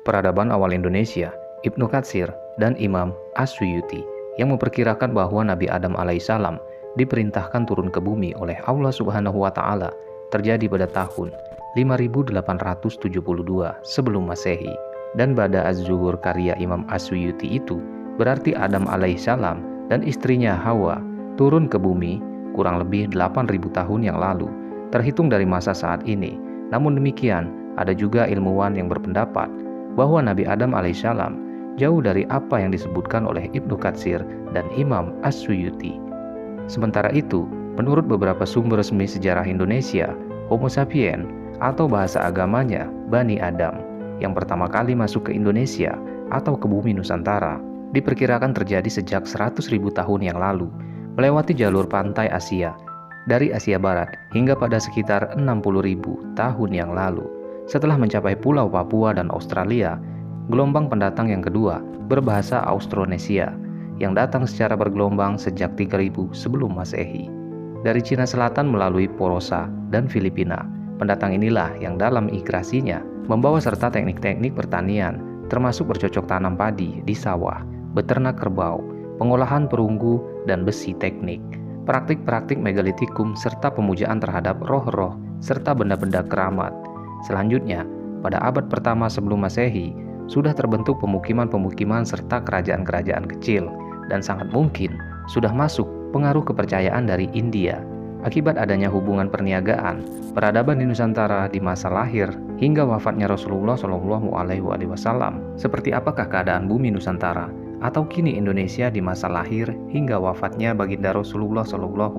Peradaban Awal Indonesia, Ibnu Katsir, dan Imam As-Suyuti yang memperkirakan bahwa Nabi Adam alaihissalam diperintahkan turun ke bumi oleh Allah Subhanahu wa Ta'ala terjadi pada tahun 5872 sebelum Masehi. Dan Bada Az-Zuhur karya Imam As-Suyuti itu berarti Adam alaihissalam dan istrinya Hawa turun ke bumi kurang lebih 8000 tahun yang lalu, terhitung dari masa saat ini. Namun demikian, ada juga ilmuwan yang berpendapat bahwa Nabi Adam alaihissalam jauh dari apa yang disebutkan oleh Ibnu Katsir dan Imam As-Suyuti. Sementara itu, menurut beberapa sumber resmi sejarah Indonesia, Homo sapiens atau bahasa agamanya Bani Adam yang pertama kali masuk ke Indonesia atau ke bumi Nusantara diperkirakan terjadi sejak 100.000 tahun yang lalu, melewati jalur pantai Asia dari Asia Barat hingga pada sekitar 60.000 tahun yang lalu. Setelah mencapai Pulau Papua dan Australia, gelombang pendatang yang kedua berbahasa Austronesia yang datang secara bergelombang sejak 3000 sebelum Masehi. Dari Cina Selatan melalui Porosa dan Filipina, pendatang inilah yang dalam migrasinya membawa serta teknik-teknik pertanian, termasuk bercocok tanam padi di sawah, beternak kerbau, pengolahan perunggu dan besi teknik, praktik-praktik megalitikum serta pemujaan terhadap roh-roh serta benda-benda keramat. Selanjutnya, pada abad pertama sebelum Masehi, sudah terbentuk pemukiman-pemukiman serta kerajaan-kerajaan kecil, dan sangat mungkin sudah masuk pengaruh kepercayaan dari India. Akibat adanya hubungan perniagaan, peradaban di Nusantara di masa lahir hingga wafatnya Rasulullah SAW. Seperti apakah keadaan bumi Nusantara atau kini Indonesia di masa lahir hingga wafatnya baginda Rasulullah SAW?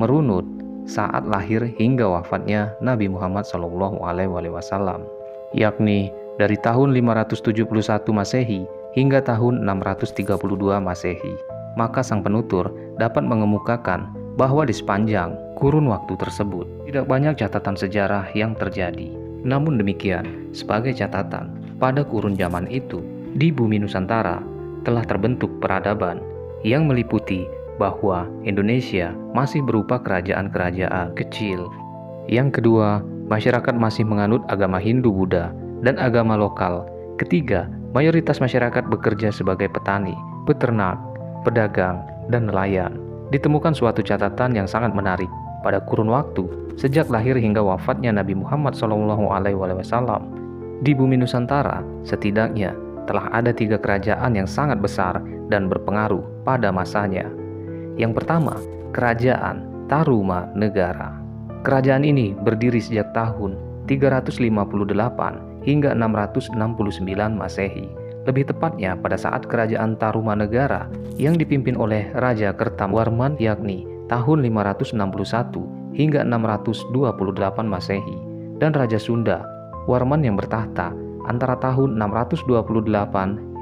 Merunut saat lahir hingga wafatnya Nabi Muhammad SAW, yakni dari tahun 571 Masehi hingga tahun 632 Masehi. Maka sang penutur dapat mengemukakan bahwa di sepanjang kurun waktu tersebut tidak banyak catatan sejarah yang terjadi. Namun demikian, sebagai catatan, pada kurun zaman itu di bumi Nusantara telah terbentuk peradaban yang meliputi bahwa Indonesia masih berupa kerajaan-kerajaan kecil. Yang kedua, masyarakat masih menganut agama Hindu-Buddha dan agama lokal. Ketiga, mayoritas masyarakat bekerja sebagai petani, peternak, pedagang, dan nelayan. Ditemukan suatu catatan yang sangat menarik pada kurun waktu sejak lahir hingga wafatnya Nabi Muhammad SAW. Di bumi Nusantara, setidaknya telah ada 3 kerajaan yang sangat besar dan berpengaruh pada masanya. Yang pertama, Kerajaan Tarumanegara. Kerajaan ini berdiri sejak tahun 358 hingga 669 Masehi. Lebih tepatnya pada saat Kerajaan Tarumanegara yang dipimpin oleh Raja Kertawarman, yakni tahun 561 hingga 628 Masehi, dan Raja Sunda Warman yang bertahta antara tahun 628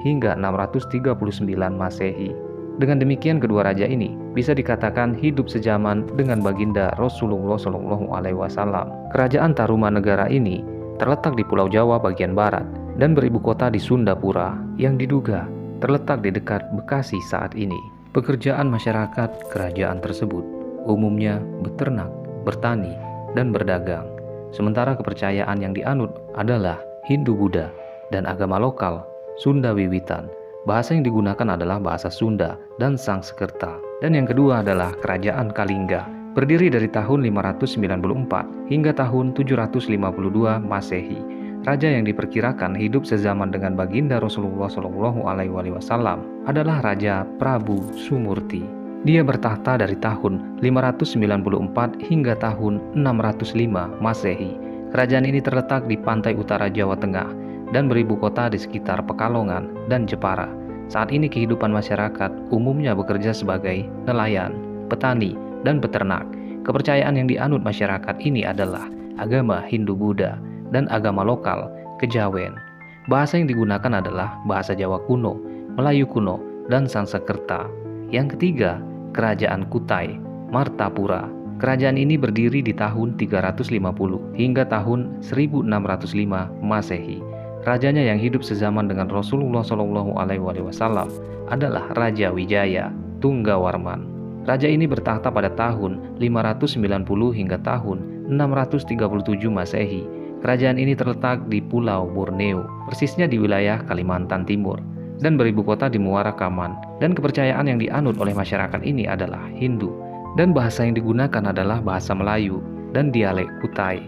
hingga 639 Masehi. Dengan demikian, kedua raja ini bisa dikatakan hidup sejaman dengan baginda Rasulullah SAW. Kerajaan Tarumanegara ini terletak di Pulau Jawa bagian barat dan beribu kota di Sundapura yang diduga terletak di dekat Bekasi saat ini. Pekerjaan masyarakat kerajaan tersebut umumnya beternak, bertani, dan berdagang. Sementara kepercayaan yang dianut adalah Hindu-Buddha dan agama lokal Sunda Wiwitan. Bahasa yang digunakan adalah bahasa Sunda dan Sanskerta. Dan yang kedua adalah Kerajaan Kalingga, berdiri dari tahun 594 hingga tahun 752 Masehi. Raja yang diperkirakan hidup sezaman dengan baginda Rasulullah SAW adalah Raja Prabu Sumurti. Dia bertahta dari tahun 594 hingga tahun 605 Masehi. Kerajaan ini terletak di pantai utara Jawa Tengah dan beribu kota di sekitar Pekalongan dan Jepara. Saat ini kehidupan masyarakat umumnya bekerja sebagai nelayan, petani, dan peternak. Kepercayaan yang dianut masyarakat ini adalah agama Hindu-Buddha dan agama lokal Kejawen. Bahasa yang digunakan adalah bahasa Jawa kuno, Melayu kuno, dan Sanskerta. Yang ketiga, Kerajaan Kutai Martapura. Kerajaan ini berdiri di tahun 350 hingga tahun 1605 Masehi. Rajanya yang hidup sezaman dengan Rasulullah SAW adalah Raja Wijaya Tunggawarman. Raja ini bertahta pada tahun 590 hingga tahun 637 Masehi. Kerajaan ini terletak di Pulau Borneo, persisnya di wilayah Kalimantan Timur, dan beribu kota di Muara Kaman. Dan kepercayaan yang dianut oleh masyarakat ini adalah Hindu, dan bahasa yang digunakan adalah bahasa Melayu dan dialek Kutai.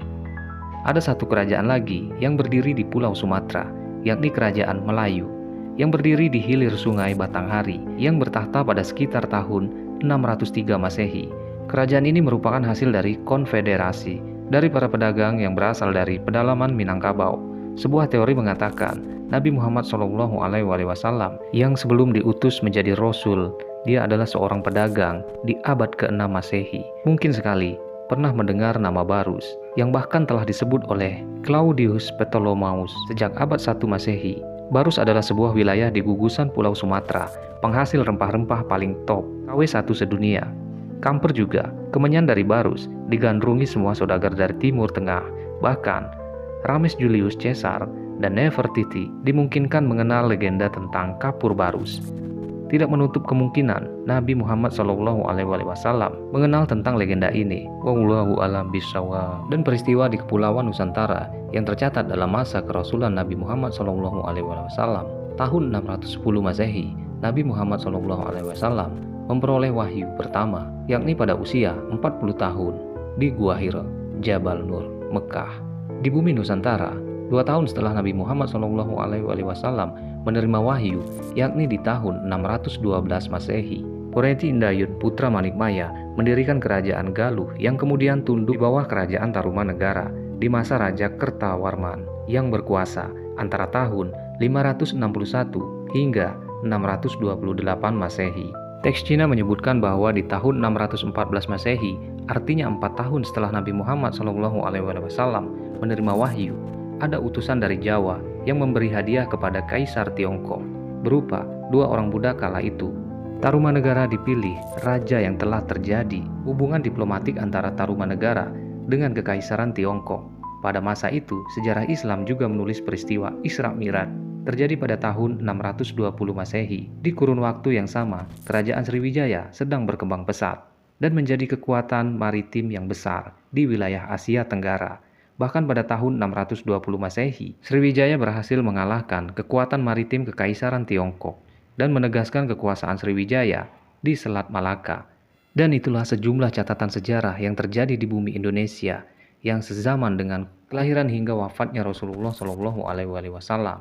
Ada satu kerajaan lagi yang berdiri di Pulau Sumatera, yakni Kerajaan Melayu, yang berdiri di hilir Sungai Batanghari, yang bertahta pada sekitar tahun 603 Masehi. Kerajaan ini merupakan hasil dari konfederasi dari para pedagang yang berasal dari pedalaman Minangkabau. Sebuah teori mengatakan Nabi Muhammad SAW yang sebelum diutus menjadi Rasul, dia adalah seorang pedagang di abad ke-6 Masehi. Mungkin sekali pernah mendengar nama Barus, yang bahkan telah disebut oleh Claudius Ptolemaeus sejak abad 1 Masehi. Barus adalah sebuah wilayah di gugusan Pulau Sumatera, penghasil rempah-rempah paling top, KW1 sedunia. Kamper juga, kemenyan dari Barus, digandrungi semua saudagar dari Timur Tengah. Bahkan, Rames Julius Caesar dan Nefertiti dimungkinkan mengenal legenda tentang kapur Barus. Tidak menutup kemungkinan Nabi Muhammad SAW mengenal tentang legenda ini. Wallahu a'lam bishawab. Dan peristiwa di Kepulauan Nusantara yang tercatat dalam masa kerasulan Nabi Muhammad SAW tahun 610 Masehi, Nabi Muhammad SAW memperoleh wahyu pertama, yakni pada usia 40 tahun di Gua Hira, Jabal Nur, Mekah. Di bumi Nusantara, 2 tahun setelah Nabi Muhammad SAW menerima wahyu, yakni di tahun 612 Masehi, Poreti Indayun putra Manikmaya mendirikan kerajaan Galuh yang kemudian tunduk di bawah kerajaan Tarumanegara di masa Raja Kertawarman yang berkuasa antara tahun 561 hingga 628 Masehi. Teks Cina menyebutkan bahwa di tahun 614 Masehi, artinya 4 tahun setelah Nabi Muhammad SAW menerima wahyu, ada utusan dari Jawa yang memberi hadiah kepada Kaisar Tiongkok berupa 2 orang budak kala itu. Tarumanegara dipilih raja yang telah terjadi hubungan diplomatik antara Tarumanegara dengan Kekaisaran Tiongkok. Pada masa itu, sejarah Islam juga menulis peristiwa Isra Mi'raj terjadi pada tahun 620 Masehi. Di kurun waktu yang sama, Kerajaan Sriwijaya sedang berkembang pesat dan menjadi kekuatan maritim yang besar di wilayah Asia Tenggara. Bahkan pada tahun 620 Masehi, Sriwijaya berhasil mengalahkan kekuatan maritim Kekaisaran Tiongkok dan menegaskan kekuasaan Sriwijaya di Selat Malaka. Dan itulah sejumlah catatan sejarah yang terjadi di bumi Indonesia yang sezaman dengan kelahiran hingga wafatnya Rasulullah SAW.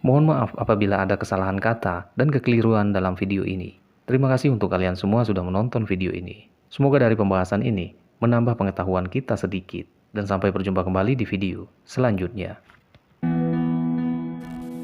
Mohon maaf apabila ada kesalahan kata dan kekeliruan dalam video ini. Terima kasih untuk kalian semua sudah menonton video ini. Semoga dari pembahasan ini menambah pengetahuan kita sedikit. Dan sampai berjumpa kembali di video selanjutnya.